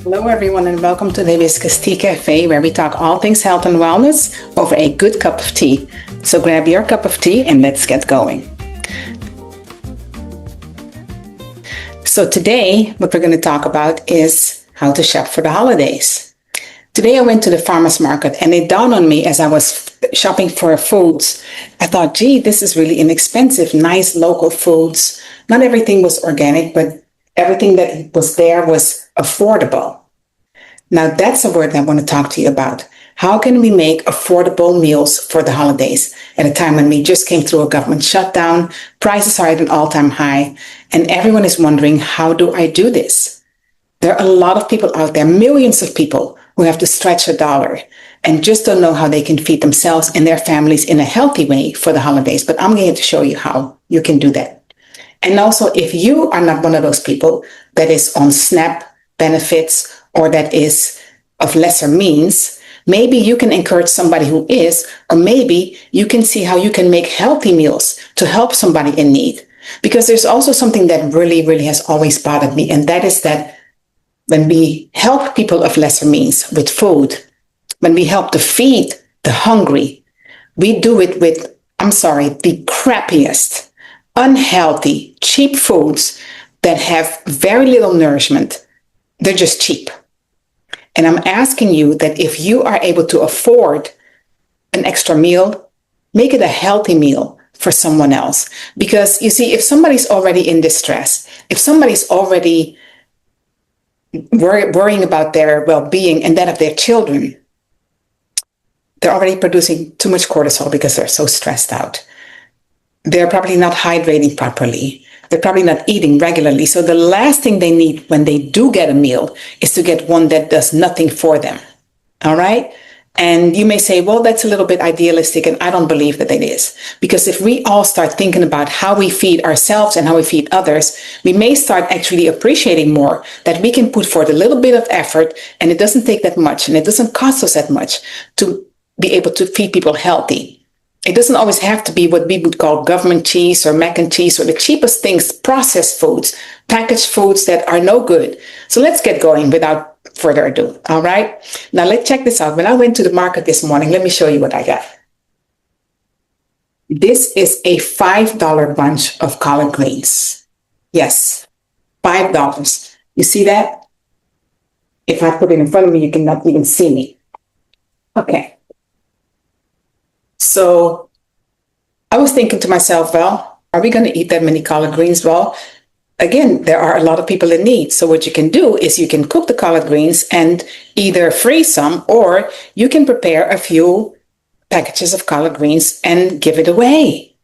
Hello, everyone, and welcome to the HIbiscus Tea Cafe, where we talk all things health and wellness over a good cup of tea. So grab your cup of tea and let's get going. So today, what we're going to talk about is how to shop for the holidays. Today, I went to the farmer's market, and it dawned on me as I was shopping for foods. I thought, gee, this is really inexpensive, nice local foods. Not everything was organic, but everything that was there was affordable. Now, that's a word I want to talk to you about. How can we make affordable meals for the holidays at a time when we just came through a government shutdown, prices are at an all-time high, and everyone is wondering, how do I do this? There are a lot of people out there, millions of people, who have to stretch a dollar and just don't know how they can feed themselves and their families in a healthy way for the holidays. But I'm going to show you how you can do that. And also, if you are not one of those people that is on SNAP benefits or that is of lesser means, maybe you can encourage somebody who is, or maybe you can see how you can make healthy meals to help somebody in need. Because there's also something that really, really has always bothered me, and that is that when we help people of lesser means with food, when we help to feed the hungry, we do it with, the crappiest, unhealthy, cheap foods that have very little nourishment. They're just cheap. And I'm asking you that if you are able to afford an extra meal, make it a healthy meal for someone else. Because you see, if somebody's already in distress, if somebody's already worrying about their well-being and that of their children, they're already producing too much cortisol because they're so stressed out. They're probably not hydrating properly. They're probably not eating regularly. So the last thing they need when they do get a meal is to get one that does nothing for them. All right? And you may say, well, that's a little bit idealistic, and I don't believe that it is. Because if we all start thinking about how we feed ourselves and how we feed others, we may start actually appreciating more that we can put forth a little bit of effort, and it doesn't take that much, and it doesn't cost us that much to be able to feed people healthy. It doesn't always have to be what we would call government cheese or mac and cheese or the cheapest things, processed foods, packaged foods that are no good. So let's get going without further ado. All right. Now let's check this out. When I went to the market this morning, let me show you what I got. This is a $5 bunch of collard greens. Yes, $5. You see that? If I put it in front of me, you cannot even see me. Okay. So I was thinking to myself, well, are we going to eat that many collard greens? Well, again, there are a lot of people in need. So what you can do is you can cook the collard greens and either freeze some, or you can prepare a few packages of collard greens and give it away.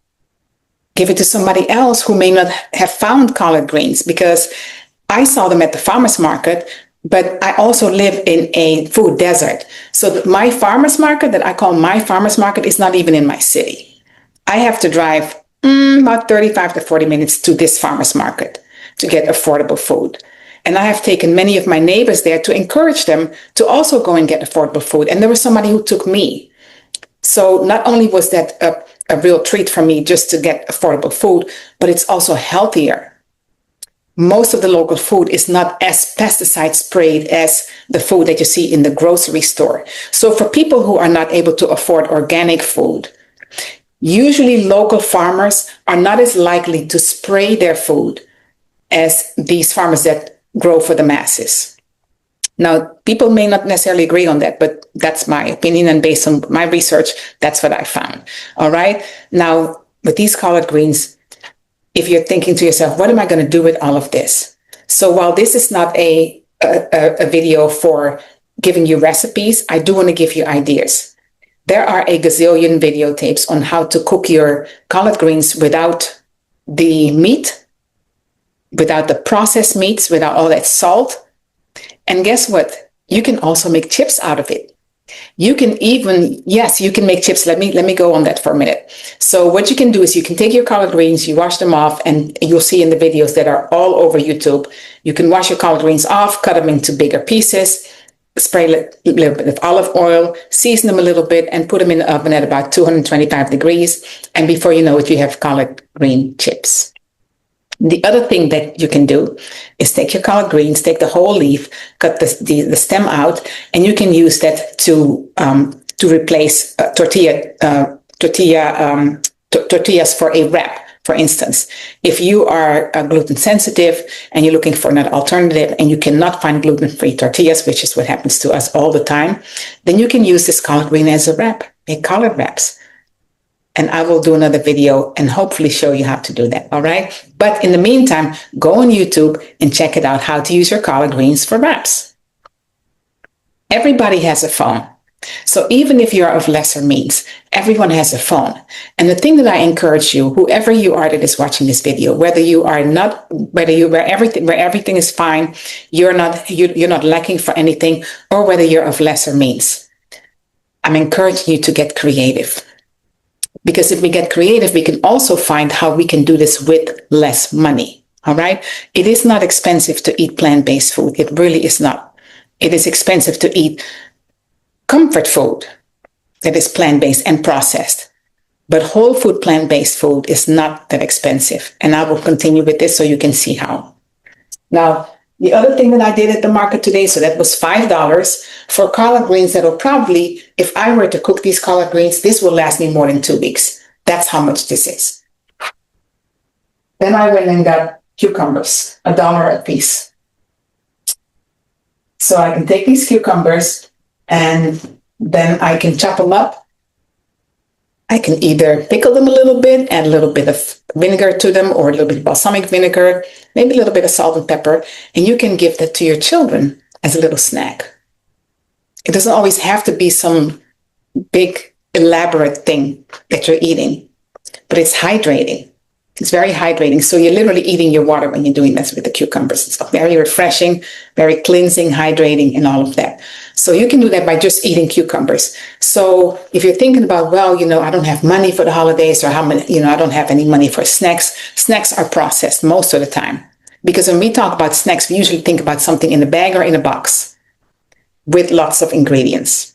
Give it to somebody else who may not have found collard greens, because I saw them at the farmer's market, but I also live in a food desert. So my farmer's market that I call my farmer's market is not even in my city. I have to drive about 35 to 40 minutes to this farmer's market to get affordable food. And I have taken many of my neighbors there to encourage them to also go and get affordable food. And there was somebody who took me. So not only was that a real treat for me just to get affordable food, but it's also healthier. Most of the local food is not as pesticide sprayed as the food that you see in the grocery store. So for people who are not able to afford organic food, usually local farmers are not as likely to spray their food as these farmers that grow for the masses. Now, people may not necessarily agree on that, but that's my opinion, and based on my research, that's what I found. All right. Now, with these collard greens, if you're thinking to yourself, what am I going to do with all of this? So while this is not a video for giving you recipes, I do want to give you ideas. There are a gazillion videotapes on how to cook your collard greens without the meat, without the processed meats, without all that salt. And guess what? You can also make chips out of it. You can even, yes, you can make chips. Let me go on that for a minute. So what you can do is you can take your collard greens, you wash them off, and you'll see in the videos that are all over YouTube, you can wash your collard greens off, cut them into bigger pieces, spray a little bit of olive oil, season them a little bit, and put them in the oven at about 225 degrees. And before you know it, you have collard green chips. The other thing that you can do is take your collard greens, take the whole leaf, cut the stem out, and you can use that to replace tortillas for a wrap. For instance, if you are gluten sensitive and you're looking for an alternative and you cannot find gluten-free tortillas, which is what happens to us all the time, then you can use this collard green as a wrap, make collard wraps. And I will do another video and hopefully show you how to do that, all right? But in the meantime, go on YouTube and check it out, how to use your collard greens for wraps. Everybody has a phone. So even if you're of lesser means, everyone has a phone. And the thing that I encourage you, whoever you are that is watching this video, whether where everything is fine, you're not lacking for anything, or whether you're of lesser means, I'm encouraging you to get creative. Because if we get creative, we can also find how we can do this with less money. All right. It is not expensive to eat plant-based food. It really is not. It is expensive to eat comfort food that is plant-based and processed. But whole food plant-based food is not that expensive. And I will continue with this so you can see how. Now, the other thing that I did at the market today, so that was $5 for collard greens that will probably, if I were to cook these collard greens, this will last me more than 2 weeks. That's how much this is. Then I went and got cucumbers, $1 a piece. So I can take these cucumbers and then I can chop them up. I can either pickle them a little bit, add a little bit of vinegar to them, or a little bit of balsamic vinegar, maybe a little bit of salt and pepper, and you can give that to your children as a little snack. It doesn't always have to be some big, elaborate thing that you're eating, but it's hydrating. It's very hydrating. So you're literally eating your water when you're doing this with the cucumbers. It's very refreshing, very cleansing, hydrating, and all of that. So you can do that by just eating cucumbers. So if you're thinking about, well, I don't have money for the holidays, or I don't have any money for snacks. Snacks are processed most of the time. Because when we talk about snacks, we usually think about something in a bag or in a box with lots of ingredients.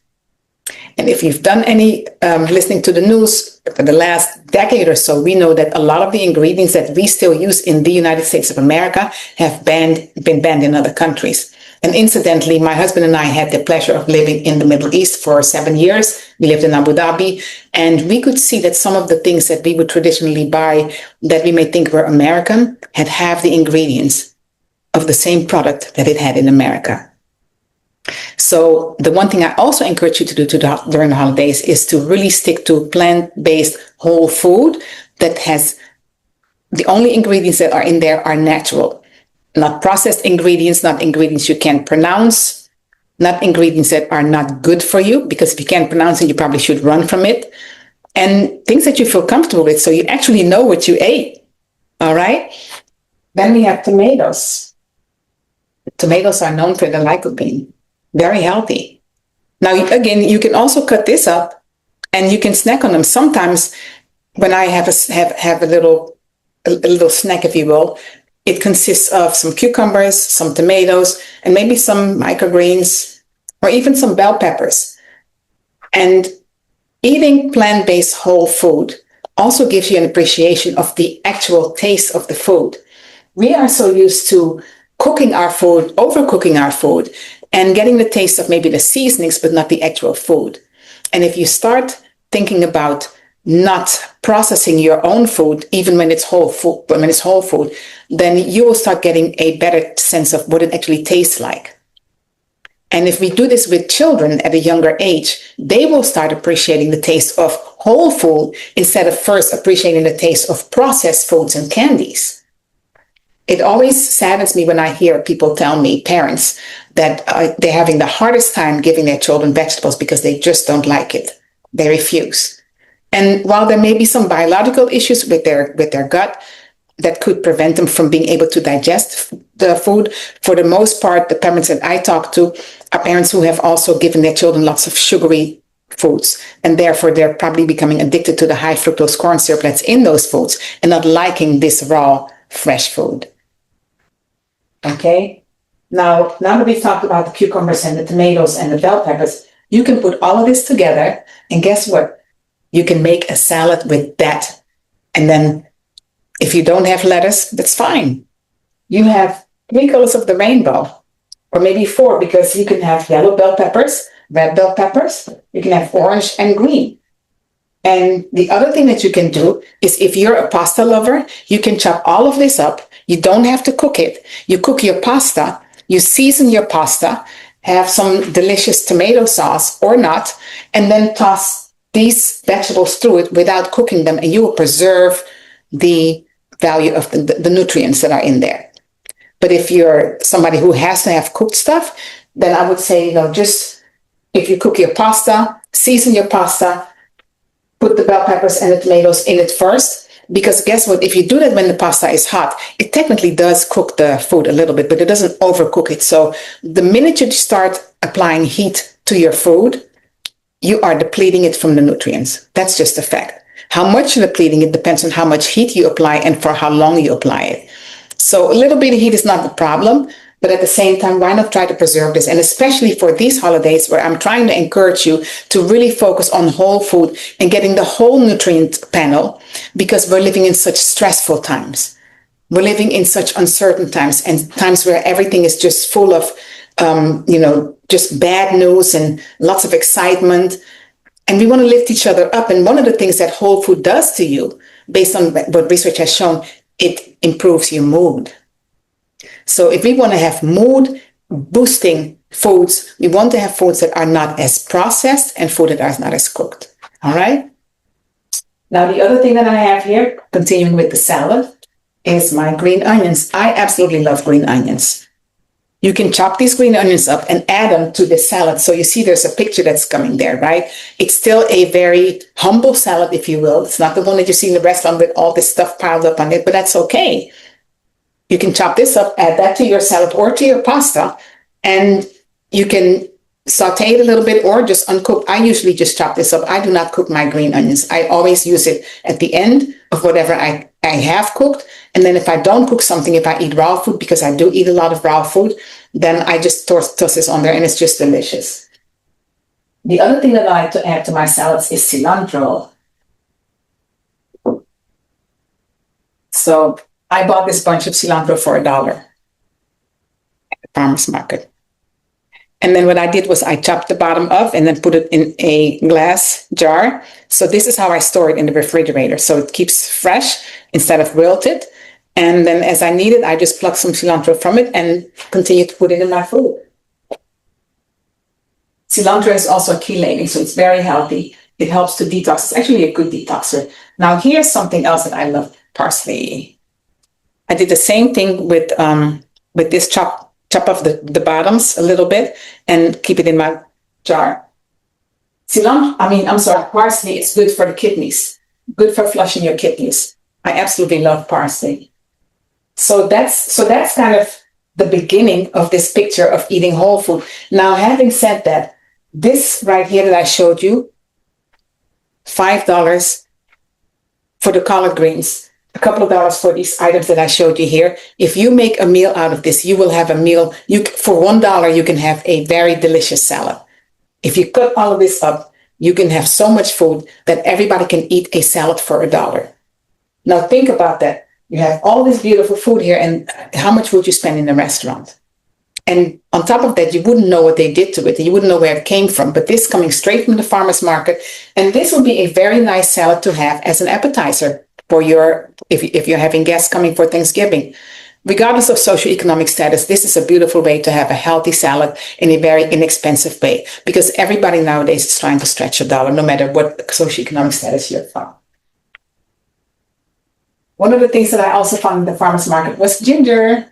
And if you've done any listening to the news for the last decade or so, we know that a lot of the ingredients that we still use in the United States of America have been banned in other countries. And incidentally, my husband and I had the pleasure of living in the Middle East for 7 years. We lived in Abu Dhabi, and we could see that some of the things that we would traditionally buy that we may think were American had half the ingredients of the same product that it had in America. So the one thing I also encourage you to do during the holidays is to really stick to plant-based whole food that has the only ingredients that are in there are natural, not processed ingredients, not ingredients you can't pronounce, not ingredients that are not good for you, because if you can't pronounce it, you probably should run from it, and things that you feel comfortable with so you actually know what you ate. All right. Then we have tomatoes. Tomatoes are known for the lycopene. Very healthy. Now, again, you can also cut this up and you can snack on them. Sometimes when I have a little snack, if you will, it consists of some cucumbers, some tomatoes, and maybe some microgreens, or even some bell peppers. And eating plant-based whole food also gives you an appreciation of the actual taste of the food. We are so used to cooking our food, overcooking our food, and getting the taste of maybe the seasonings, but not the actual food. And if you start thinking about not processing your own food, even when it's whole food, then you will start getting a better sense of what it actually tastes like. And if we do this with children at a younger age, they will start appreciating the taste of whole food instead of first appreciating the taste of processed foods and candies. It always saddens me when I hear people tell me, parents, that they're having the hardest time giving their children vegetables because they just don't like it. They refuse. And while there may be some biological issues with their gut that could prevent them from being able to digest the food, for the most part, the parents that I talk to are parents who have also given their children lots of sugary foods, and therefore they're probably becoming addicted to the high fructose corn syrup that's in those foods and not liking this raw, fresh food. Okay? Now that we've talked about the cucumbers and the tomatoes and the bell peppers, you can put all of this together, and guess what? You can make a salad with that. And then If you don't have lettuce, that's fine. You have 3 colors of the rainbow, or maybe 4, because you can have yellow bell peppers, red bell peppers, you can have orange and green. And the other thing that you can do is, if you're a pasta lover, you can chop all of this up. You don't have to cook it. You cook your pasta, you season your pasta, have some delicious tomato sauce or not, and then toss these vegetables through it without cooking them, and you will preserve the value of the nutrients that are in there. But if you're somebody who has to have cooked stuff, then I would say, just if you cook your pasta, season your pasta, put the bell peppers and the tomatoes in it first, because guess what? If you do that when the pasta is hot, it technically does cook the food a little bit, but it doesn't overcook it. So the minute you start applying heat to your food, you are depleting it from the nutrients. That's just a fact. How much you're depleting it depends on how much heat you apply and for how long you apply it. So a little bit of heat is not the problem, but at the same time, why not try to preserve this? And especially for these holidays, where I'm trying to encourage you to really focus on whole food and getting the whole nutrient panel, because we're living in such stressful times. We're living in such uncertain times, and times where everything is just full of, just bad news and lots of excitement. And we want to lift each other up. And one of the things that whole food does to you, based on what research has shown, it improves your mood. So if we want to have mood boosting foods, we want to have foods that are not as processed and food that are not as cooked. All right. Now, the other thing that I have here, continuing with the salad, is my green onions. I absolutely love green onions. You can chop these green onions up and add them to the salad. So you see there's a picture that's coming there, right? It's still a very humble salad, if you will. It's not the one that you see in the restaurant with all this stuff piled up on it, but that's okay. You can chop this up, add that to your salad or to your pasta, and you can saute it a little bit or just uncook. I usually just chop this up. I do not cook my green onions. I always use it at the end of whatever I have cooked. And then if I don't cook something, if I eat raw food, because I do eat a lot of raw food, then I just toss this on there, and it's just delicious. The other thing that I like to add to my salads is cilantro. So I bought this bunch of cilantro for $1 at the farmer's market. And then what I did was I chopped the bottom off and then put it in a glass jar. So this is how I store it in the refrigerator. So it keeps fresh instead of wilted. And then as I need it, I just pluck some cilantro from it and continue to put it in my food. Cilantro is also a chelating, so it's very healthy. It helps to detox. It's actually a good detoxer. Now here's something else that I love, parsley. I did the same thing with this chop off the bottoms a little bit and keep it in my jar. Parsley is good for the kidneys, good for flushing your kidneys. I absolutely love parsley. So that's kind of the beginning of this picture of eating whole food. Now, having said that, this right here that I showed you, $5 for the collard greens, a couple of dollars for these items that I showed you here. If you make a meal out of this, you will have a meal. For $1, you can have a very delicious salad. If you cut all of this up, you can have so much food that everybody can eat a salad for $1. Now think about that. You have all this beautiful food here, and how much would you spend in a restaurant? And on top of that, you wouldn't know what they did to it. You wouldn't know where it came from. But this coming straight from the farmer's market, and this would be a very nice salad to have as an appetizer for if you're having guests coming for Thanksgiving. Regardless of socioeconomic status, this is a beautiful way to have a healthy salad in a very inexpensive way, because everybody nowadays is trying to stretch $1, no matter what socioeconomic status you're from. One of the things that I also found in the farmer's market was ginger.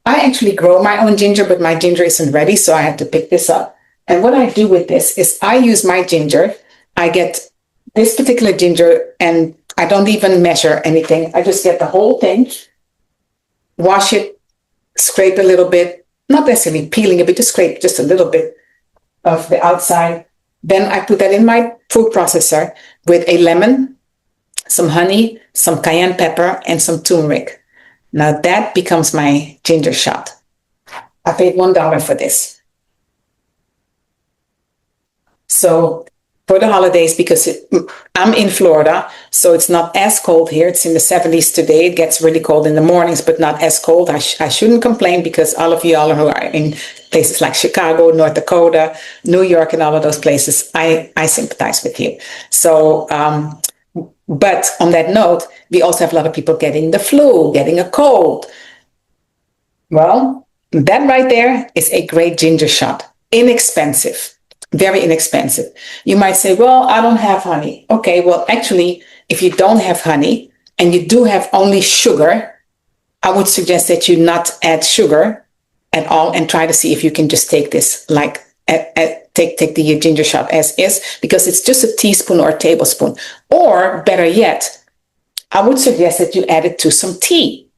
I actually grow my own ginger, but my ginger isn't ready, so I had to pick this up. And what I do with this is I use my ginger. I get this particular ginger, and I don't even measure anything. I just get the whole thing, wash it, scrape a little bit, not necessarily peeling it, but just scrape just a little bit of the outside. Then I put that in my food processor with a lemon, some honey, some cayenne pepper, and some turmeric. Now that becomes my ginger shot. I paid $1 for this. So for the holidays because I'm in Florida, so it's not as cold here. It's in the 70s today. It gets really cold in the mornings, but not as cold. I shouldn't complain because all of y'all who are in places like Chicago, North Dakota, New York, and all of those places, I sympathize with you. So, but on that note, we also have a lot of people getting the flu, getting a cold. Well, that right there is a great ginger shot. Inexpensive. Very inexpensive. You might say, well, I don't have honey. Okay, well, actually, if you don't have honey and you do have only sugar, I would suggest that you not add sugar at all and try to see if you can just take this like take the ginger shot as is, because it's just a teaspoon or a tablespoon. Or better yet, I would suggest that you add it to some tea.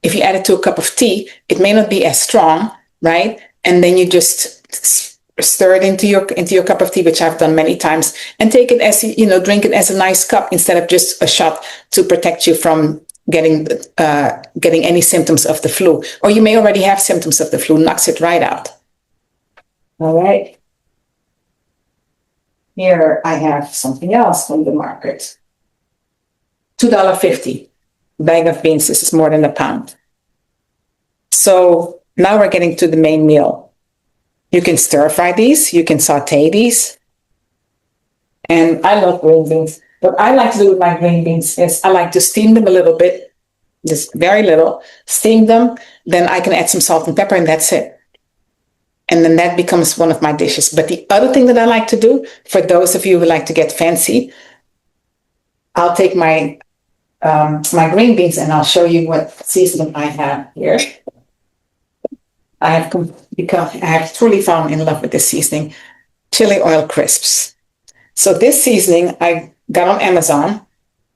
If you add it to a cup of tea, it may not be as strong, right? And then you just stir it into your cup of tea, which I've done many times, and take it as, drink it as a nice cup instead of just a shot to protect you from getting any symptoms of the flu. Or you may already have symptoms of the flu, knocks it right out. All right. Here I have something else from the market. $2.50 bag of beans. This is more than a pound. So now we're getting to the main meal. You can stir fry these, you can saute these. And I love green beans. What I like to do with my green beans is I like to steam them a little bit, just very little, steam them, then I can add some salt and pepper and that's it. And then that becomes one of my dishes. But the other thing that I like to do, for those of you who like to get fancy, I'll take my green beans and I'll show you what seasoning I have here. I have truly fallen in love with this seasoning, chili oil crisps. So this seasoning I got on Amazon,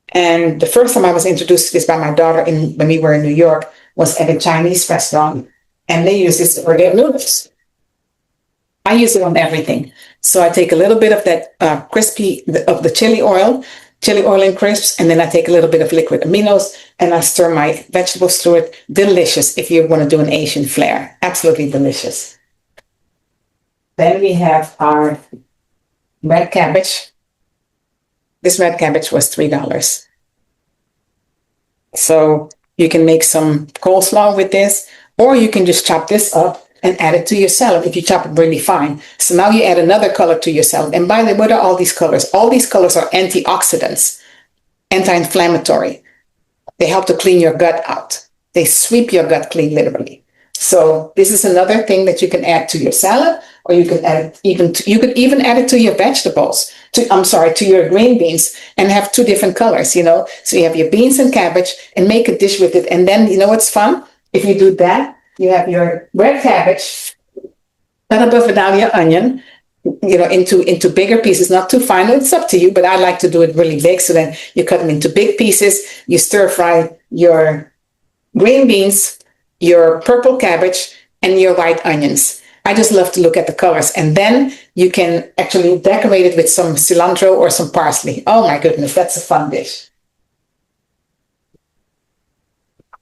and the first time I was introduced to this by my daughter when we were in New York was at a Chinese restaurant, and they use this for their noodles. I use it on everything. So I take a little bit of that of the chili oil and crisps, and then I take a little bit of liquid aminos and I stir my vegetables through it. Delicious if you want to do an Asian flair. Absolutely delicious. Then we have our red cabbage. This red cabbage was $3. So you can make some coleslaw with this, or you can just chop this up and add it to your salad if you chop it really fine. So now you add another color to your salad. And by the way, what are all these colors? All these colors are antioxidants, anti-inflammatory. They help to clean your gut out. They sweep your gut clean, literally. So this is another thing that you can add to your salad, or you can add you could even add it to your vegetables, to your green beans, and have two different colors, So you have your beans and cabbage and make a dish with it. And then, what's fun? If you do that, you have your red cabbage, cut up a Vidalia onion, into bigger pieces, not too fine. It's up to you, but I like to do it really big. So then you cut them into big pieces. You stir fry your green beans, your purple cabbage, and your white onions. I just love to look at the colors. And then you can actually decorate it with some cilantro or some parsley. Oh my goodness, that's a fun dish.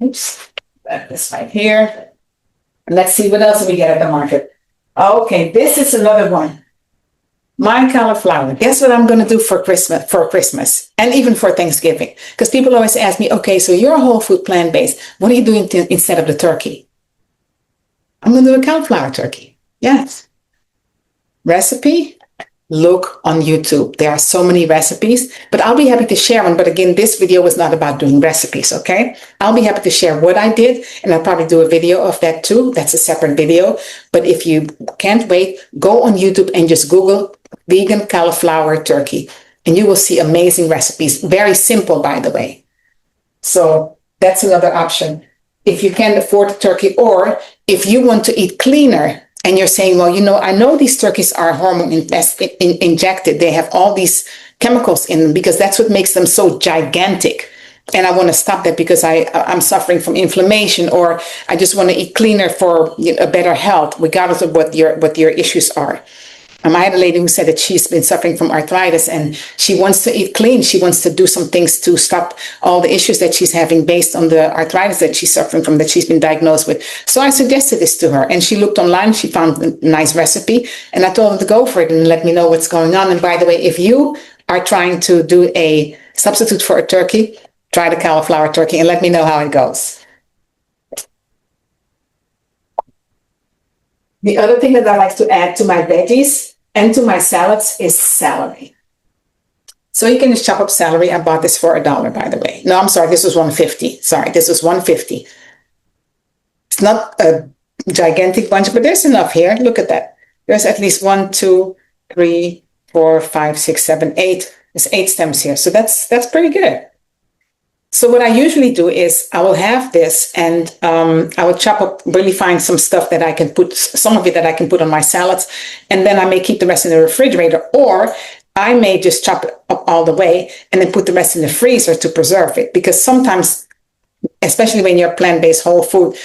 Oops, put this right here. Let's see what else we get at the market. Okay, this is another one. My cauliflower. Guess what I'm going to do for Christmas and even for Thanksgiving? Because people always ask me, okay, so you're a whole food plant-based. What are you doing instead of the turkey? I'm going to do a cauliflower turkey. Yes. Recipe? Look on YouTube. There are so many recipes, but I'll be happy to share one. But again, this video was not about doing recipes, okay? I'll be happy to share what I did, and I'll probably do a video of that too. That's a separate video. But if you can't wait, go on YouTube and just Google vegan cauliflower turkey, and you will see amazing recipes. Very simple, by the way. So that's another option. If you can't afford the turkey, or if you want to eat cleaner, and you're saying, well, I know these turkeys are hormone injected. They have all these chemicals in them because that's what makes them so gigantic. And I want to stop that because I'm suffering from inflammation, or I just want to eat cleaner for a better health, regardless of what your issues are. I had a lady who said that she's been suffering from arthritis and she wants to eat clean. She wants to do some things to stop all the issues that she's having based on the arthritis that she's suffering from, that she's been diagnosed with. So I suggested this to her, and she looked online, she found a nice recipe, and I told her to go for it and let me know what's going on. And by the way, if you are trying to do a substitute for a turkey, try the cauliflower turkey and let me know how it goes. The other thing that I like to add to my veggies and to my salads is celery. So you can just chop up celery. I bought this for $1, by the way. No, I'm sorry, this was $1.50. Sorry, this was $1.50. It's not a gigantic bunch, but there's enough here. Look at that. There's at least 1, 2, 3, 4, 5, 6, 7, 8. There's 8 stems here. So that's pretty good. So what I usually do is I will have this and I will chop up, really find some stuff that I can put, some of it that I can put on my salads, and then I may keep the rest in the refrigerator, or I may just chop it up all the way and then put the rest in the freezer to preserve it. Because sometimes, especially when you're plant-based whole food,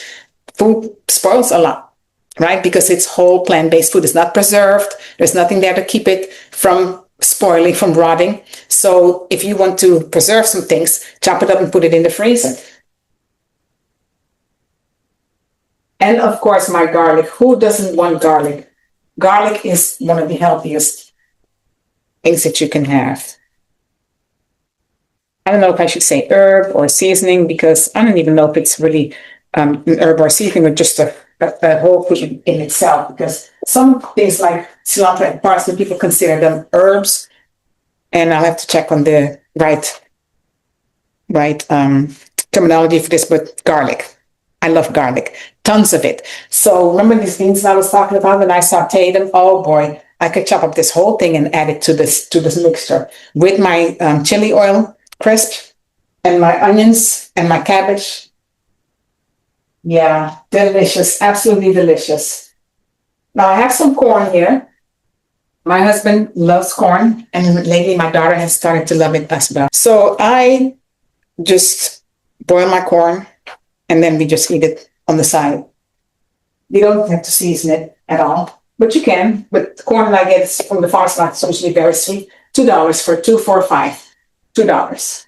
food spoils a lot, right? Because it's whole plant-based food. It's not preserved. There's nothing there to keep it from spoiling, from rotting. So if you want to preserve some things, chop it up and put it in the freezer. And of course, my garlic. Who doesn't want garlic? Garlic is one of the healthiest things that you can have. I don't know if I should say herb or seasoning, because I don't even know if it's really an herb or seasoning or just a whole food in itself, because some things like cilantro and parsley, people consider them herbs, and I'll have to check on the right terminology for this, but garlic. I love garlic, tons of it. So remember these beans that I was talking about when I sauteed them? Oh boy, I could chop up this whole thing and add it to this mixture with my chili oil crisp and my onions and my cabbage. Yeah, delicious, absolutely delicious. Now I have some corn here. My husband loves corn, and lately my daughter has started to love it as well. So I just boil my corn, and then we just eat it on the side. You don't have to season it at all, but you can. But the corn I get from the farmer's market is usually very sweet. $2 for 2, 4, 5. $2.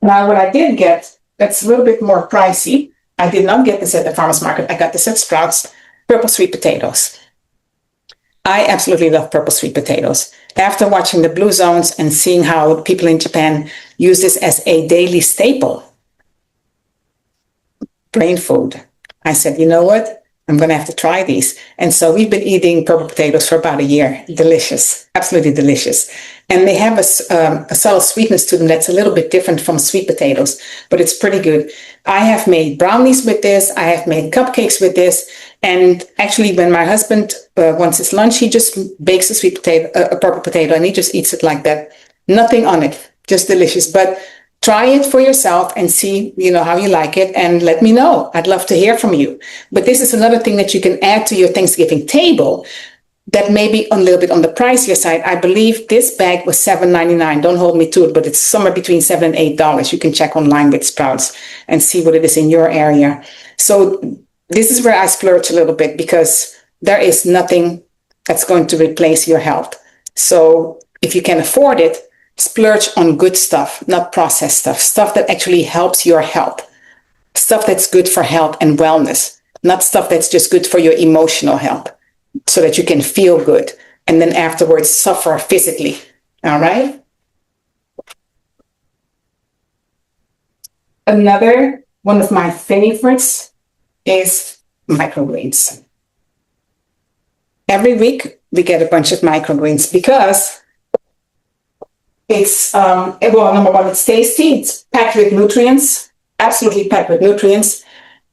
Now what I did get, that's a little bit more pricey. I did not get this at the farmer's market. I got this at Sprouts, purple sweet potatoes. I absolutely love purple sweet potatoes. After watching the Blue Zones and seeing how people in Japan use this as a daily staple, brain food, I said, you know what? I'm going to have to try these. And so we've been eating purple potatoes for about a year. Delicious, absolutely delicious. And they have a subtle sweetness to them that's a little bit different from sweet potatoes, but it's pretty good. I have made brownies with this. I have made cupcakes with this. And actually, when my husband wants his lunch, he just bakes a purple potato, and he just eats it like that. Nothing on it, just delicious. But try it for yourself and see, how you like it, and let me know. I'd love to hear from you. But this is another thing that you can add to your Thanksgiving table that may be a little bit on the pricier side. I believe this bag was $7.99. Don't hold me to it, but it's somewhere between $7 and $8. You can check online with Sprouts and see what it is in your area. So this is where I splurge a little bit, because there is nothing that's going to replace your health. So if you can afford it, splurge on good stuff, not processed stuff that actually helps your health, stuff that's good for health and wellness, not stuff that's just good for your emotional health, so that you can feel good and then afterwards suffer physically. All right. Another one of my favorites is microgreens. Every week we get a bunch of microgreens because it's, number one, it's tasty. It's packed with nutrients, absolutely packed with nutrients.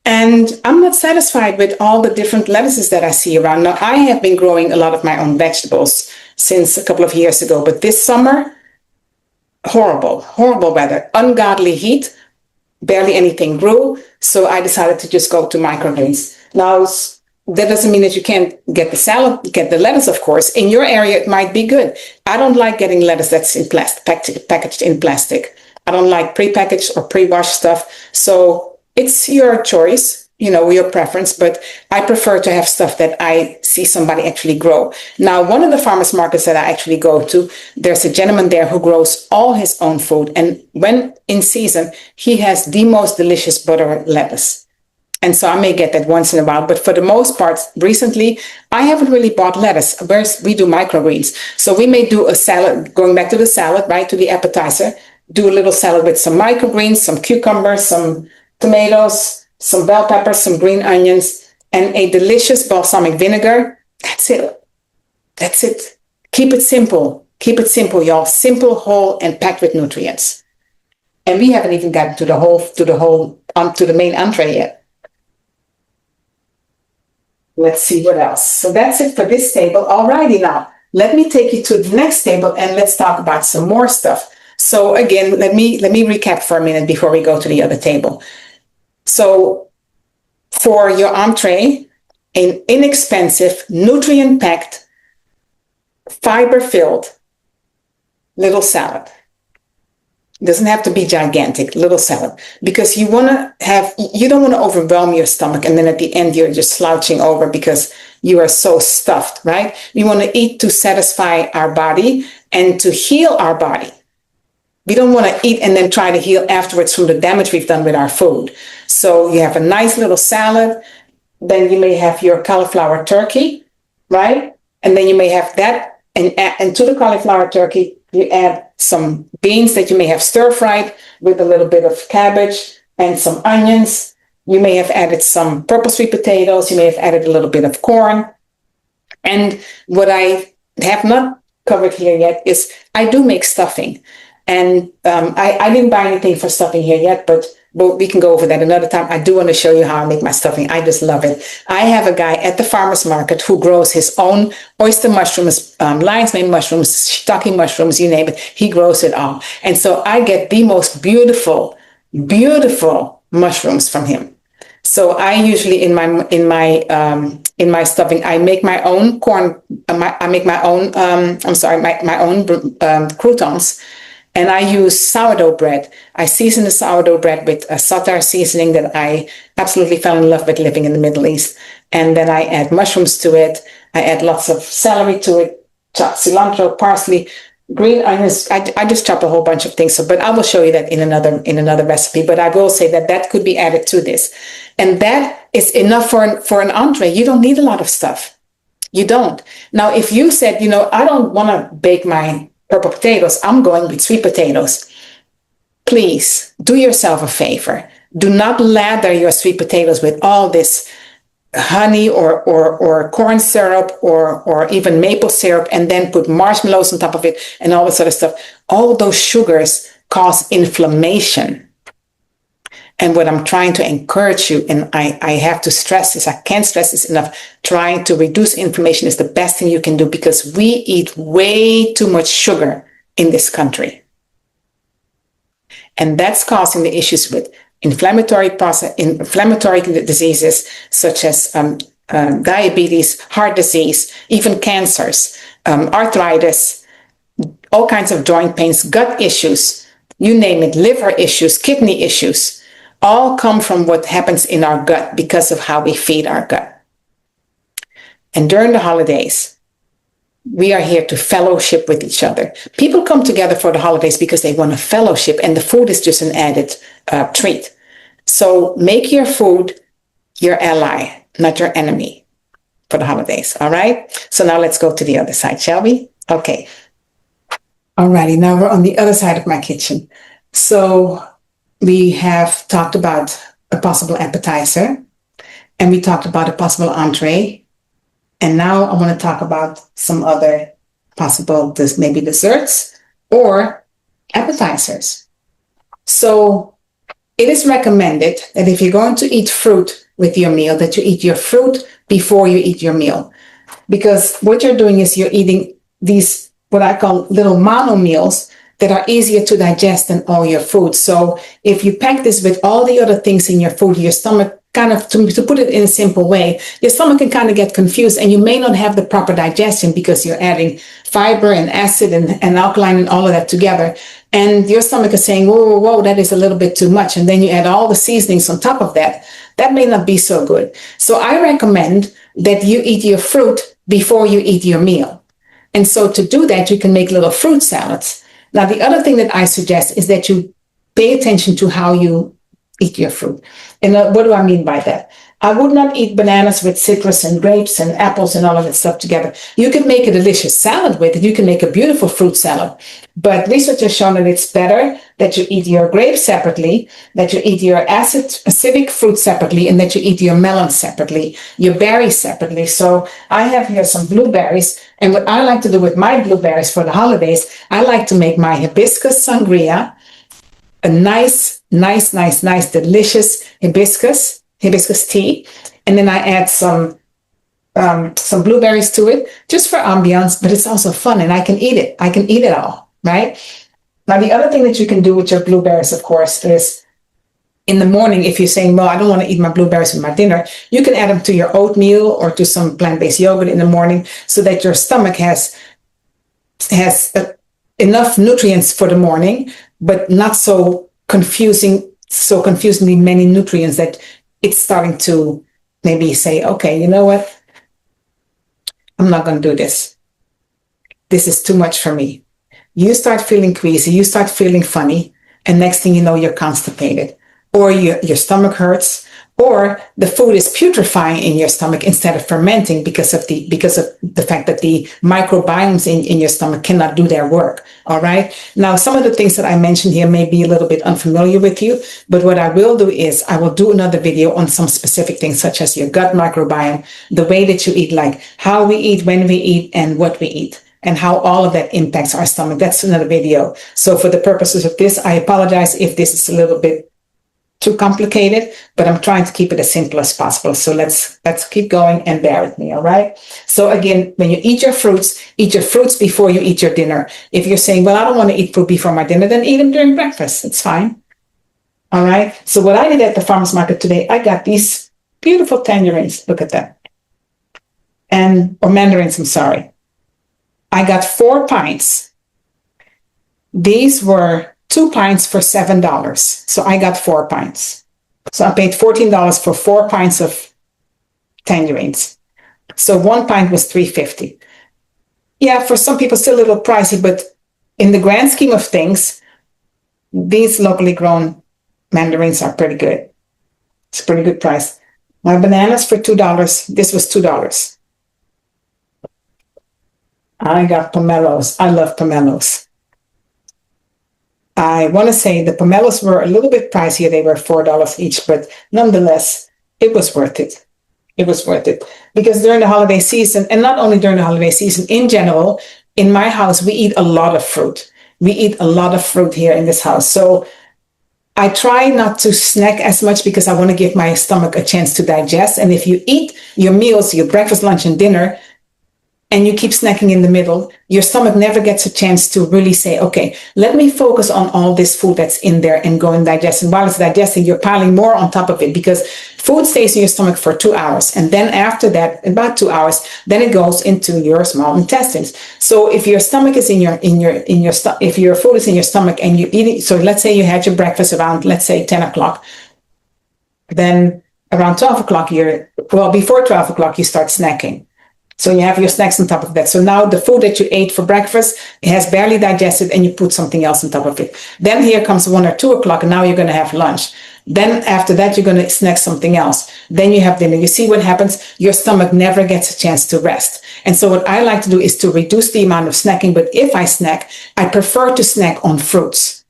And I'm not satisfied with all the different lettuces that I see around. Now, I have been growing a lot of my own vegetables since a couple of years ago, but this summer, horrible weather, ungodly heat, barely anything grew. So I decided to just go to microgreens. Now, that doesn't mean that you can't get the lettuce, of course. In your area, it might be good. I don't like getting lettuce that's in plastic, packaged in plastic. I don't like prepackaged or pre-washed stuff. So it's your choice. your preference, but I prefer to have stuff that I see somebody actually grow. Now, one of the farmers markets that I actually go to, there's a gentleman there who grows all his own food. And when in season, he has the most delicious butter lettuce. And so I may get that once in a while, but for the most part, recently, I haven't really bought lettuce. We do microgreens. So we may do a salad, going back to the salad, right, to the appetizer, do a little salad with some microgreens, some cucumbers, some tomatoes, some bell peppers, some green onions, and a delicious balsamic vinegar. That's it. That's it. Keep it simple. Keep it simple, y'all. Simple, whole, and packed with nutrients. And we haven't even gotten to the main entree yet. Let's see what else. So that's it for this table. Alrighty now. Let me take you to the next table and let's talk about some more stuff. So again, let me recap for a minute before we go to the other table. So for your entree, an inexpensive, nutrient-packed, fiber-filled little salad. It doesn't have to be gigantic, little salad, because you don't want to overwhelm your stomach and then at the end you're just slouching over because you are so stuffed, right? We want to eat to satisfy our body and to heal our body. We don't want to eat and then try to heal afterwards from the damage we've done with our food. So you have a nice little salad, then you may have your cauliflower turkey, right? And then you may have that, and to the cauliflower turkey, you add some beans that you may have stir-fried with a little bit of cabbage and some onions. You may have added some purple sweet potatoes. You may have added a little bit of corn. And what I have not covered here yet is I do make stuffing. And I didn't buy anything for stuffing here yet, but we can go over that another time. I do want to show you how I make my stuffing. I just love it. I have a guy at the farmer's market who grows his own oyster mushrooms, lion's mane mushrooms, shiitake mushrooms, you name it. He grows it all. And so I get the most beautiful, beautiful mushrooms from him. So I usually in my stuffing, I make my own corn. I make my own. My own croutons. And I use sourdough bread. I season the sourdough bread with a satay seasoning that I absolutely fell in love with living in the Middle East. And then I add mushrooms to it. I add lots of celery to it, chop cilantro, parsley, green onions. I just chop a whole bunch of things. But I will show you that in another recipe. But I will say that could be added to this. And that is enough for an entree. You don't need a lot of stuff. You don't. Now, if you said, I don't want to bake my purple potatoes, I'm going with sweet potatoes. Please do yourself a favor. Do not lather your sweet potatoes with all this honey or corn syrup or even maple syrup and then put marshmallows on top of it and all this other stuff. All those sugars cause inflammation. And what I'm trying to encourage you, and I have to stress this, I can't stress this enough, trying to reduce inflammation is the best thing you can do because we eat way too much sugar in this country. And that's causing the issues with inflammatory diseases such as diabetes, heart disease, even cancers, arthritis, all kinds of joint pains, gut issues, you name it, liver issues, kidney issues. All come from what happens in our gut because of how we feed our gut. And during the holidays, we are here to fellowship with each other. People come together for the holidays because they want to fellowship, and the food is just an added treat. So make your food your ally, not your enemy for the holidays, all right? So now let's go to the other side, shall we? Okay. All righty, now we're on the other side of my kitchen. So we have talked about a possible appetizer, and we talked about a possible entree. And now I want to talk about some other possible, maybe desserts or appetizers. So it is recommended that if you're going to eat fruit with your meal, that you eat your fruit before you eat your meal. Because what you're doing is you're eating these, what I call little mono meals, that are easier to digest than all your food. So if you pack this with all the other things in your food, your stomach kind of, to put it in a simple way, your stomach can kind of get confused and you may not have the proper digestion because you're adding fiber and acid and alkaline and all of that together. And your stomach is saying, whoa, that is a little bit too much. And then you add all the seasonings on top of that. that may not be so good. So I recommend that you eat your fruit before you eat your meal. And so to do that, you can make little fruit salads. Now, the other thing that I suggest is that you pay attention to how you eat your fruit. And what do I mean by that? I would not eat bananas with citrus and grapes and apples and all of that stuff together. You can make a delicious salad with it. You can make a beautiful fruit salad. But research has shown that it's better that you eat your grapes separately, that you eat your acidic fruit separately, and that you eat your melon separately, your berries separately. So I have here some blueberries. And what I like to do with my blueberries for the holidays, I like to make my hibiscus sangria, a nice, delicious hibiscus tea, and then I add some blueberries to it just for ambiance, but it's also fun and I can eat it. I can eat it all, right? Now, the other thing that you can do with your blueberries, of course, is in the morning, if you're saying, well, I don't want to eat my blueberries with my dinner, you can add them to your oatmeal or to some plant-based yogurt in the morning so that your stomach has enough nutrients for the morning, but not so confusingly many nutrients that it's starting to maybe say, okay, you know what? I'm not going to do this. This is too much for me. You start feeling queasy, you start feeling funny, and next thing you know, you're constipated, or your stomach hurts, or the food is putrefying in your stomach instead of fermenting because of the fact that the microbiomes in your stomach cannot do their work. All right. Now, some of the things that I mentioned here may be a little bit unfamiliar with you, but what I will do is I will do another video on some specific things such as your gut microbiome, the way that you eat, like how we eat, when we eat, and what we eat, and how all of that impacts our stomach. That's another video. So for the purposes of this, I apologize if this is a little bit too complicated, but I'm trying to keep it as simple as possible. So let's keep going and bear with me, all right? So again, when you eat your fruits before you eat your dinner. If you're saying, well, I don't want to eat fruit before my dinner, then eat them during breakfast. It's fine. All right? So what I did at the farmer's market today, I got these beautiful tangerines. Look at that. Or mandarins, I'm sorry. I got 4 pints. These were 2 pints for $7. So I got 4 pints. So I paid $14 for 4 pints of tangerines. So 1 pint was $3.50. Yeah, for some people still a little pricey, but in the grand scheme of things, these locally grown mandarins are pretty good. It's a pretty good price. My bananas for $2. This was $2. I got pomelos. I love pomelos. I want to say the pomelos were a little bit pricier. They were $4 each, but nonetheless, it was worth it. It was worth it because during the holiday season, and not only during the holiday season, in general, in my house, we eat a lot of fruit. We eat a lot of fruit here in this house. So I try not to snack as much because I want to give my stomach a chance to digest. And if you eat your meals, your breakfast, lunch, and dinner, and you keep snacking in the middle, your stomach never gets a chance to really say, okay, let me focus on all this food that's in there and go and digest. And while it's digesting, you're piling more on top of it because food stays in your stomach for 2 hours. And then after that, about 2 hours, then it goes into your small intestines. So if your stomach is if your food is in your stomach and you eat it, so let's say you had your breakfast around, let's say 10 o'clock, then around 12 o'clock, before 12 o'clock, you start snacking. So you have your snacks on top of that. So now the food that you ate for breakfast, it has barely digested and you put something else on top of it. Then here comes 1 or 2 o'clock and now you're going to have lunch. Then after that, you're going to snack something else. Then you have dinner. You see what happens? Your stomach never gets a chance to rest. And so what I like to do is to reduce the amount of snacking. But if I snack, I prefer to snack on fruits.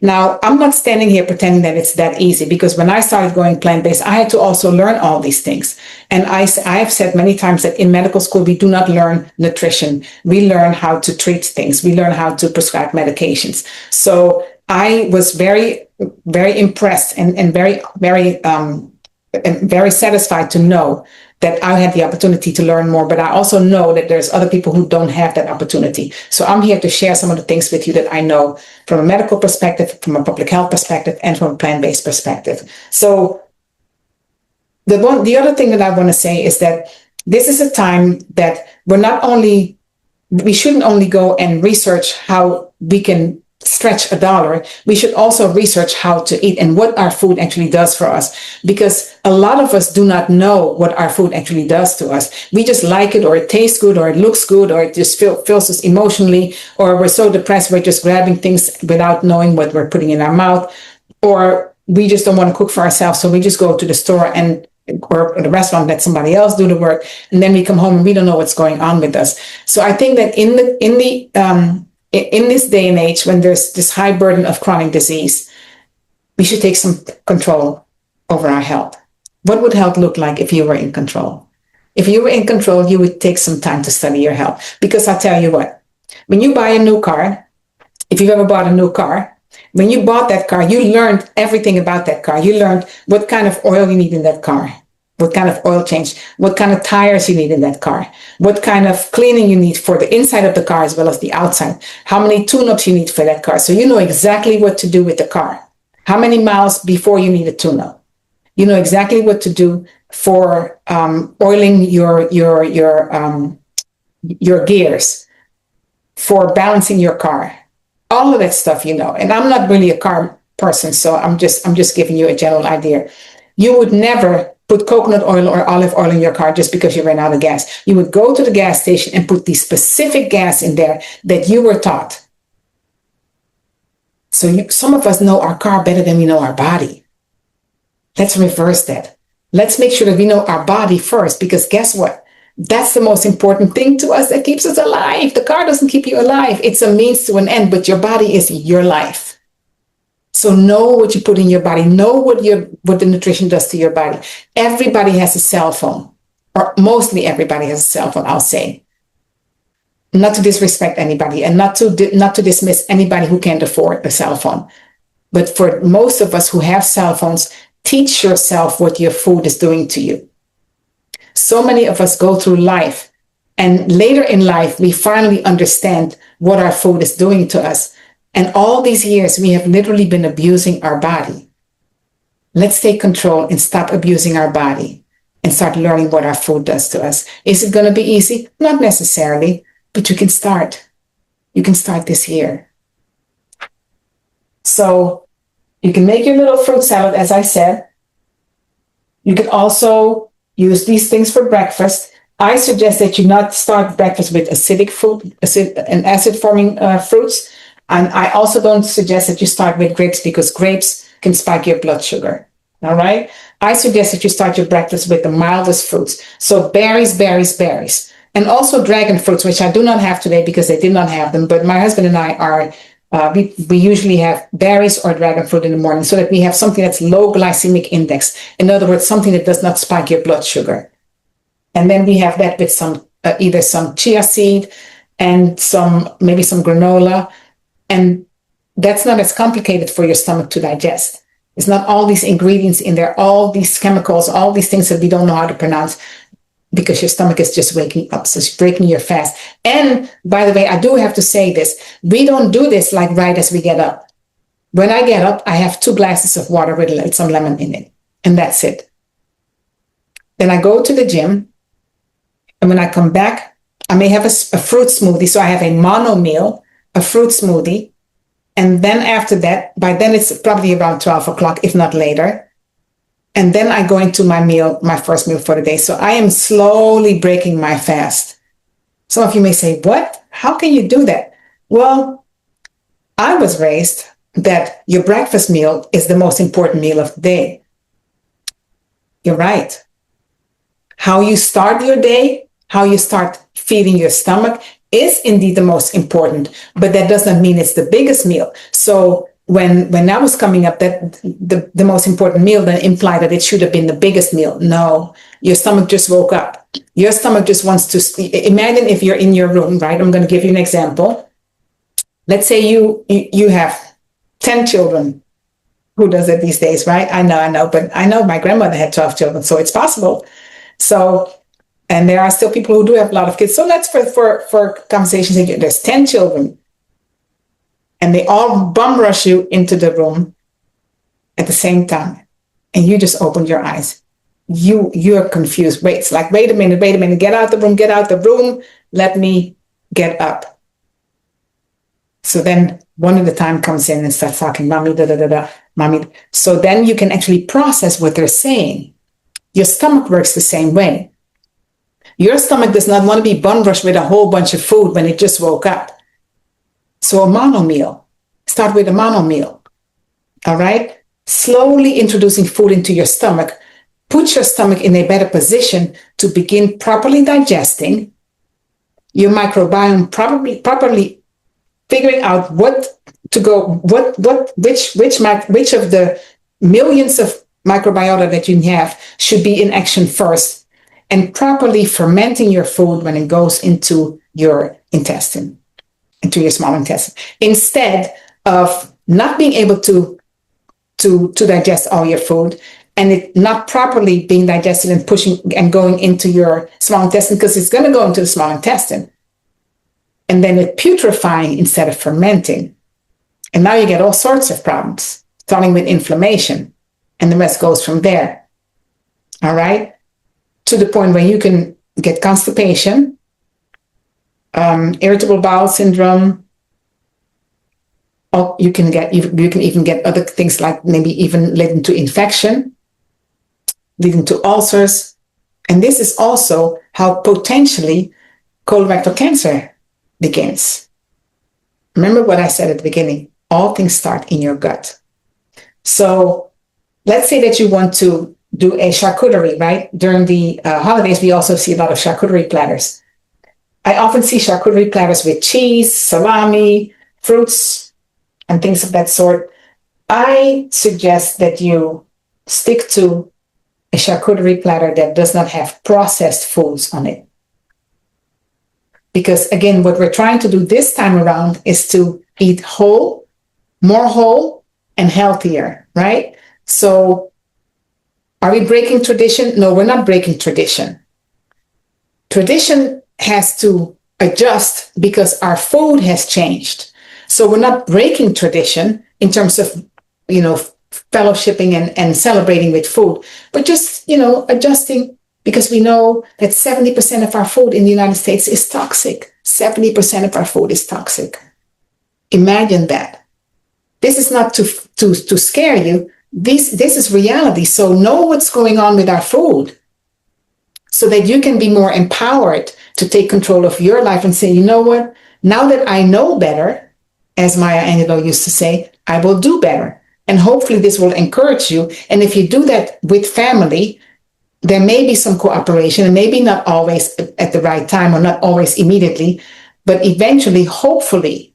Now, I'm not standing here pretending that it's that easy because when I started going plant-based, I had to also learn all these things. And I have said many times that in medical school, we do not learn nutrition. We learn how to treat things. We learn how to prescribe medications. So I was very, very impressed and very satisfied to know that I had the opportunity to learn more, but I also know that there's other people who don't have that opportunity. So I'm here to share some of the things with you that I know from a medical perspective, from a public health perspective, and from a plant-based perspective. So the other thing that I want to say is that this is a time that we shouldn't only go and research how we can stretch a dollar, we should also research how to eat and what our food actually does for us. Because a lot of us do not know what our food actually does to us. We just like it, or it tastes good, or it looks good, or it just fills us emotionally, or we're so depressed we're just grabbing things without knowing what we're putting in our mouth, or we just don't want to cook for ourselves, so we just go to the store and or the restaurant, let somebody else do the work, and then we come home and we don't know what's going on with us. So I think that in this day and age, when there's this high burden of chronic disease, we should take some control over our health. What would health look like if you were in control? If you were in control, you would take some time to study your health. Because I'll tell you what, when you buy a new car, if you've ever bought a new car, when you bought that car, you learned everything about that car. You learned what kind of oil you need in that car, what kind of oil change, what kind of tires you need in that car, what kind of cleaning you need for the inside of the car as well as the outside, how many tune-ups you need for that car. So you know exactly what to do with the car, how many miles before you need a tune-up. You know exactly what to do for oiling your gears, for balancing your car. All of that stuff, you know. And I'm not really a car person, so I'm just giving you a general idea. You would never put coconut oil or olive oil in your car just because you ran out of gas. You would go to the gas station and put the specific gas in there that you were taught. So some of us know our car better than we know our body. Let's reverse that. Let's make sure that we know our body first, because guess what? That's the most important thing to us that keeps us alive. The car doesn't keep you alive. It's a means to an end, but your body is your life. So know what you put in your body. Know what the nutrition does to your body. Everybody has a cell phone, or mostly everybody has a cell phone, I'll say. Not to disrespect anybody and not to dismiss anybody who can't afford a cell phone. But for most of us who have cell phones, teach yourself what your food is doing to you. So many of us go through life, and later in life, we finally understand what our food is doing to us. And all these years, we have literally been abusing our body. Let's take control and stop abusing our body and start learning what our food does to us. Is it going to be easy? Not necessarily, but you can start. You can start this year. So you can make your little fruit salad, as I said. You can also use these things for breakfast. I suggest that you not start breakfast with acidic fruit, acid-forming fruits. And I also don't suggest that you start with grapes, because grapes can spike your blood sugar. All right? I suggest that you start your breakfast with the mildest fruits. So berries, berries, berries. And also dragon fruits, which I do not have today because they did not have them. But my husband and I are, we usually have berries or dragon fruit in the morning, so that we have something that's low glycemic index. In other words, something that does not spike your blood sugar. And then we have that with some, either some chia seed and maybe some granola. And that's not as complicated for your stomach to digest. It's not all these ingredients in there, all these chemicals, all these things that we don't know how to pronounce, because your stomach is just waking up. So it's breaking your fast. And by the way, I do have to say this. We don't do this like right as we get up. When I get up, I have 2 glasses of water with some lemon in it. And that's it. Then I go to the gym. And when I come back, I may have a fruit smoothie. So I have a mono meal, a fruit smoothie. And then after that, by then it's probably around 12 o'clock, if not later. And then I go into my first meal for the day. So I am slowly breaking my fast. Some of you may say, what? How can you do that? Well, I was raised that your breakfast meal is the most important meal of the day. You're right. How you start your day, how you start feeding your stomach is indeed the most important, but that doesn't mean it's the biggest meal. So when I was coming up, that the most important meal then implied that it should have been the biggest meal. No, your stomach just woke up. Your stomach just wants to sleep. Imagine if you're in your room, right? I'm going to give you an example. Let's say you have 10 children. Who does it these days, right? I know, but I know my grandmother had 12 children, so it's possible. So, and there are still people who do have a lot of kids. So let's, for conversation's sake, there's 10 children. And they all bum rush you into the room at the same time. And you just open your eyes. You're confused. It's like, wait a minute, get out the room, let me get up. So then one at a time comes in and starts talking, mommy, da da da da, mommy. So then you can actually process what they're saying. Your stomach works the same way. Your stomach does not want to be bum rushed with a whole bunch of food when it just woke up. So a mono meal. Start with a mono meal. All right? Slowly introducing food into your stomach. Put your stomach in a better position to begin properly digesting. Your microbiome properly figuring out what to go, which of the millions of microbiota that you have should be in action first, and properly fermenting your food when it goes into your intestine, into your small intestine, instead of not being able to digest all your food and it not properly being digested and pushing and going into your small intestine, because it's going to go into the small intestine. And then it putrefying instead of fermenting. And now you get all sorts of problems, starting with inflammation. And the rest goes from there. All right? To the point where you can get constipation, irritable bowel syndrome. You can even get other things like maybe even leading to infection, leading to ulcers. And this is also how potentially colorectal cancer begins. Remember what I said at the beginning, all things start in your gut. So let's say that you want to do a charcuterie, right? During the holidays, we also see a lot of charcuterie platters. I often see charcuterie platters with cheese, salami, fruits, and things of that sort. I suggest that you stick to a charcuterie platter that does not have processed foods on it. Because again, what we're trying to do this time around is to eat whole, more whole, and healthier, right? So are we breaking tradition? No, we're not breaking tradition. Tradition has to adjust because our food has changed. So we're not breaking tradition in terms of, fellowshipping and celebrating with food, but just, adjusting, because we know that 70% of our food in the United States is toxic. 70% of our food is toxic. Imagine that. This is not to scare you. This is reality. So know what's going on with our food so that you can be more empowered to take control of your life and say, you know what? Now that I know better, as Maya Angelou used to say, I will do better. And hopefully this will encourage you. And if you do that with family, there may be some cooperation, and maybe not always at the right time or not always immediately, but eventually, hopefully,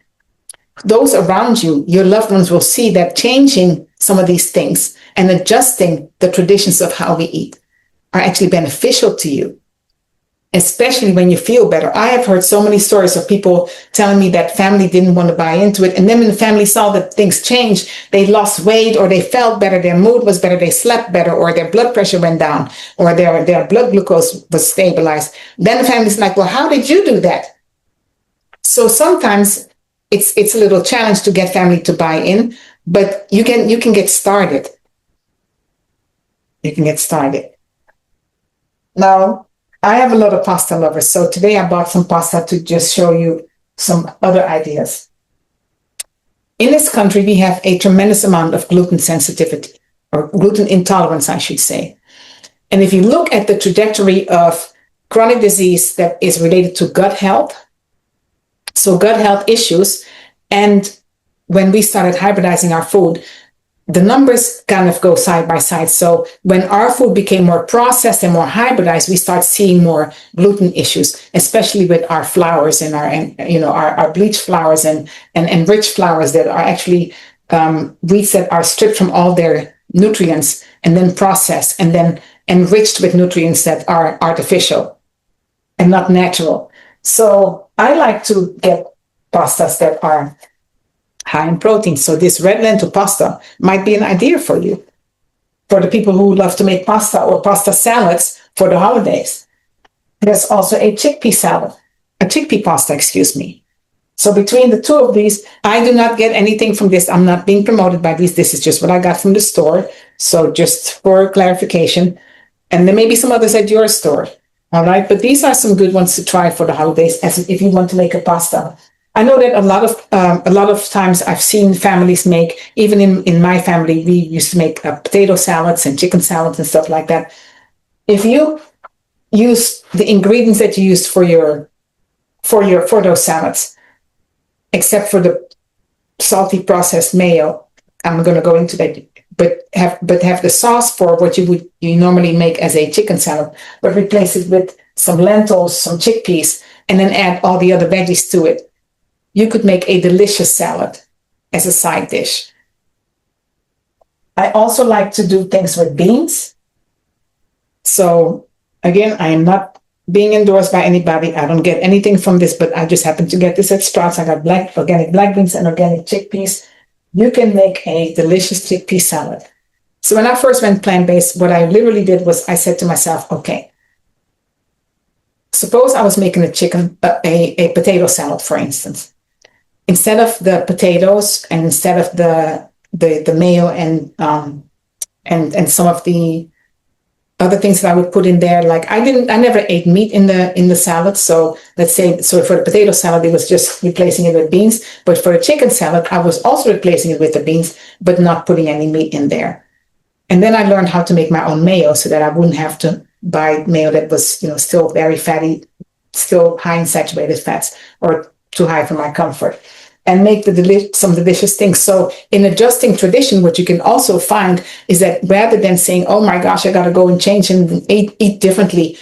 those around you, your loved ones, will see that changing some of these things and adjusting the traditions of how we eat are actually beneficial to you, especially when you feel better. I have heard so many stories of people telling me that family didn't want to buy into it. And then when the family saw that things changed, they lost weight or they felt better, their mood was better, they slept better, or their blood pressure went down, or their blood glucose was stabilized. Then the family's like, well, how did you do that? So sometimes it's a little challenge to get family to buy in, but you can get started. You can get started. Now, I have a lot of pasta lovers, so today I bought some pasta to just show you some other ideas. In this country, we have a tremendous amount of gluten sensitivity, or gluten intolerance, I should say. And if you look at the trajectory of chronic disease that is related to gut health, so gut health issues, and when we started hybridizing our food, the numbers kind of go side by side. So when our food became more processed and more hybridized, we start seeing more gluten issues, especially with our flours and our bleached flours and enriched flours that are actually wheats that are stripped from all their nutrients and then processed and then enriched with nutrients that are artificial and not natural. So I like to get pastas that are high in protein. So this red lentil pasta might be an idea for you, for the people who love to make pasta or pasta salads for the holidays. There's also a chickpea pasta, excuse me. So between the two of these, I do not get anything from this. I'm not being promoted by these. This is just what I got from the store. So just for clarification, and there may be some others at your store. All right. But these are some good ones to try for the holidays, as if you want to make a pasta. I know that a lot of times I've seen families make, even in my family, we used to make potato salads and chicken salads and stuff like that. If you use the ingredients that you used for those salads, except for the salty processed mayo, I'm going to go into that, but have the sauce for what you normally make as a chicken salad, but replace it with some lentils, some chickpeas, and then add all the other veggies to it. You could make a delicious salad as a side dish. I also like to do things with beans. So again, I am not being endorsed by anybody. I don't get anything from this, but I just happen to get this at Sprouts. I got organic black beans and organic chickpeas. You can make a delicious chickpea salad. So when I first went plant-based, what I literally did was I said to myself, okay, suppose I was making a potato salad, for instance. Instead of the potatoes and instead of the mayo and some of the other things that I would put in there, like I never ate meat in the salad. So let's say, so for the potato salad, it was just replacing it with beans. But for the chicken salad, I was also replacing it with the beans, but not putting any meat in there. And then I learned how to make my own mayo so that I wouldn't have to buy mayo that was, still very fatty, still high in saturated fats or too high for my comfort, and make some delicious things. So in adjusting tradition, what you can also find is that rather than saying, oh my gosh, I got to go and change and eat differently,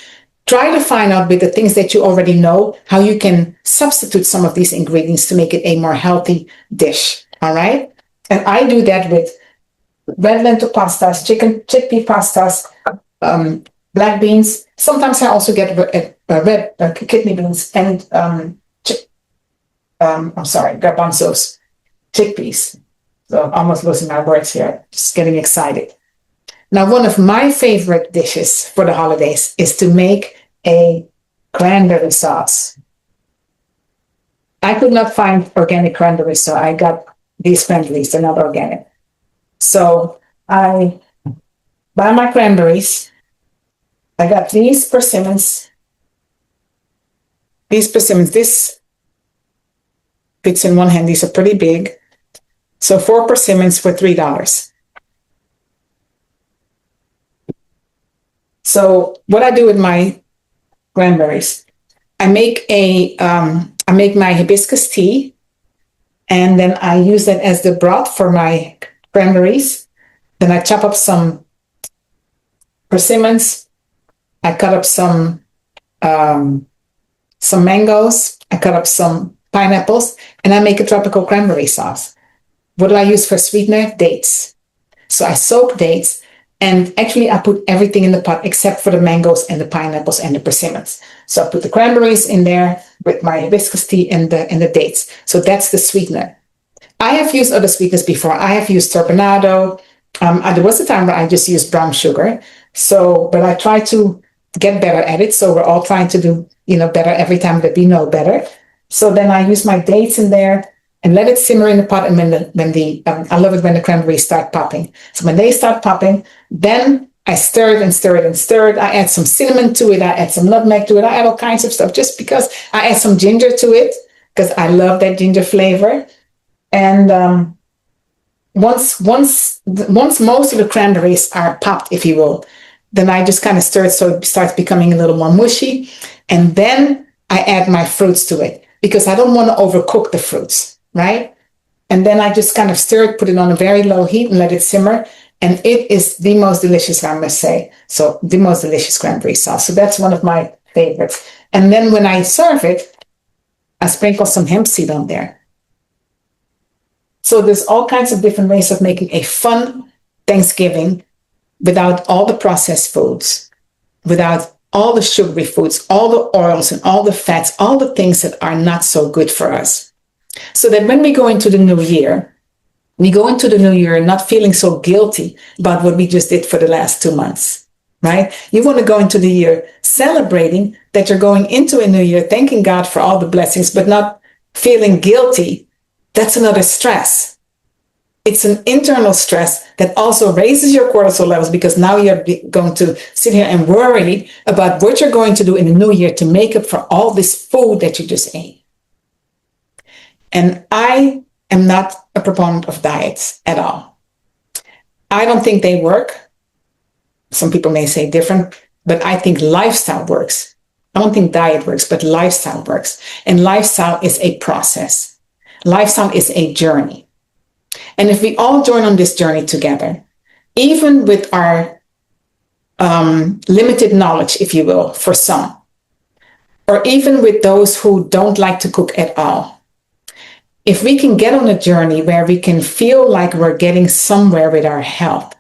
try to find out with the things that you already know, how you can substitute some of these ingredients to make it a more healthy dish. All right. And I do that with red lentil pastas, chickpea pastas, black beans. Sometimes I also get red kidney beans and garbanzos, chickpeas. So I'm almost losing my words here, just getting excited. Now, one of my favorite dishes for the holidays is to make a cranberry sauce. I could not find organic cranberries, so I got these cranberries, they're not organic. So I buy my cranberries. I got these persimmons. This fits in one hand. These are pretty big. So 4 persimmons for $3. So what I do with my cranberries, I make my hibiscus tea, and then I use that as the broth for my cranberries. Then I chop up some persimmons. I cut up some mangoes. I cut up some pineapples, and I make a tropical cranberry sauce. What do I use for sweetener? Dates. So I soak dates, and actually I put everything in the pot except for the mangoes and the pineapples and the persimmons. So I put the cranberries in there with my hibiscus tea and the dates. So that's the sweetener. I have used other sweeteners before. I have used turbinado. There was a time where I just used brown sugar. So, but I try to get better at it. So we're all trying to do, better every time that we know better. So then I use my dates in there and let it simmer in the pot. And I love it when the cranberries start popping. So when they start popping, then I stir it and stir it and stir it. I add some cinnamon to it. I add some nutmeg to it. I add all kinds of stuff just because I add some ginger to it because I love that ginger flavor. And once most of the cranberries are popped, if you will, then I just kind of stir it so it starts becoming a little more mushy. And then I add my fruits to it because I don't want to overcook the fruits, right? And then I just kind of stir it, put it on a very low heat and let it simmer. And it is the most delicious, I must say. So the most delicious cranberry sauce. So that's one of my favorites. And then when I serve it, I sprinkle some hemp seed on there. So there's all kinds of different ways of making a fun Thanksgiving without all the processed foods, without all the sugary foods, all the oils and all the fats, all the things that are not so good for us. So that when we go into the new year, we go into the new year not feeling so guilty about what we just did for the last 2 months, right? You want to go into the year celebrating that you're going into a new year, thanking God for all the blessings, but not feeling guilty. That's another stress. It's an internal stress that also raises your cortisol levels because now you're going to sit here and worry about what you're going to do in the new year to make up for all this food that you just ate. And I am not a proponent of diets at all. I don't think they work. Some people may say different, but I think lifestyle works. I don't think diet works, but lifestyle works. And lifestyle is a process. Lifestyle is a journey. And if we all join on this journey together, even with our limited knowledge, if you will, for some, or even with those who don't like to cook at all, if we can get on a journey where we can feel like we're getting somewhere with our health,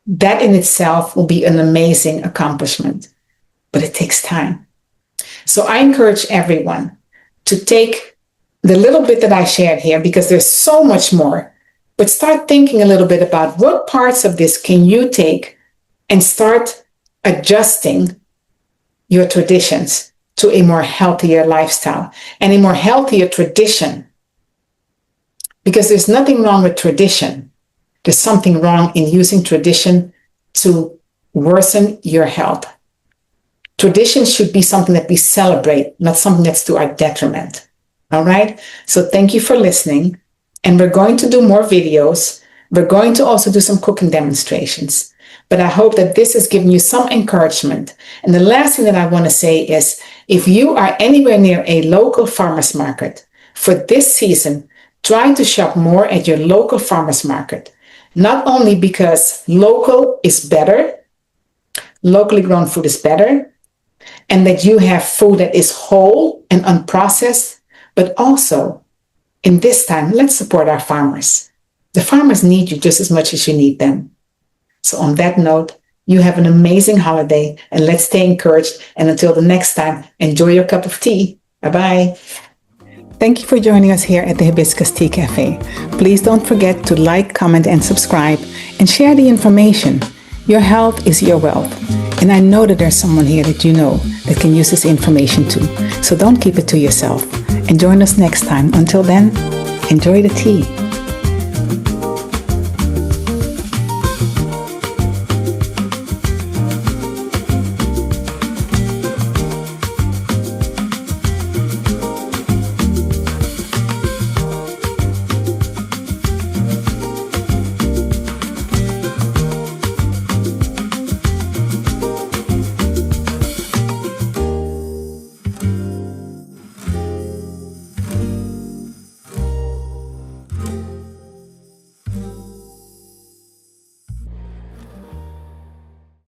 that in itself will be an amazing accomplishment. But it takes time. So I encourage everyone to take the little bit that I shared here, because there's so much more, but start thinking a little bit about what parts of this can you take and start adjusting your traditions to a more healthier lifestyle and a more healthier tradition. Because there's nothing wrong with tradition. There's something wrong in using tradition to worsen your health. Tradition should be something that we celebrate, not something that's to our detriment. All right? So thank you for listening. And we're going to do more videos. We're going to also do some cooking demonstrations. But I hope that this has given you some encouragement. And the last thing that I want to say is, if you are anywhere near a local farmer's market for this season, try to shop more at your local farmer's market. Not only because local is better, locally grown food is better, and that you have food that is whole and unprocessed, but also in this time, let's support our farmers. The farmers need you just as much as you need them. So on that note, you have an amazing holiday, and let's stay encouraged. And until the next time, enjoy your cup of tea. Bye-bye. Thank you for joining us here at the Hibiscus Tea Cafe. Please don't forget to like, comment, and subscribe, and share the information. Your health is your wealth. And I know that there's someone here that you know that can use this information too. So don't keep it to yourself. And join us next time. Until then, enjoy the tea.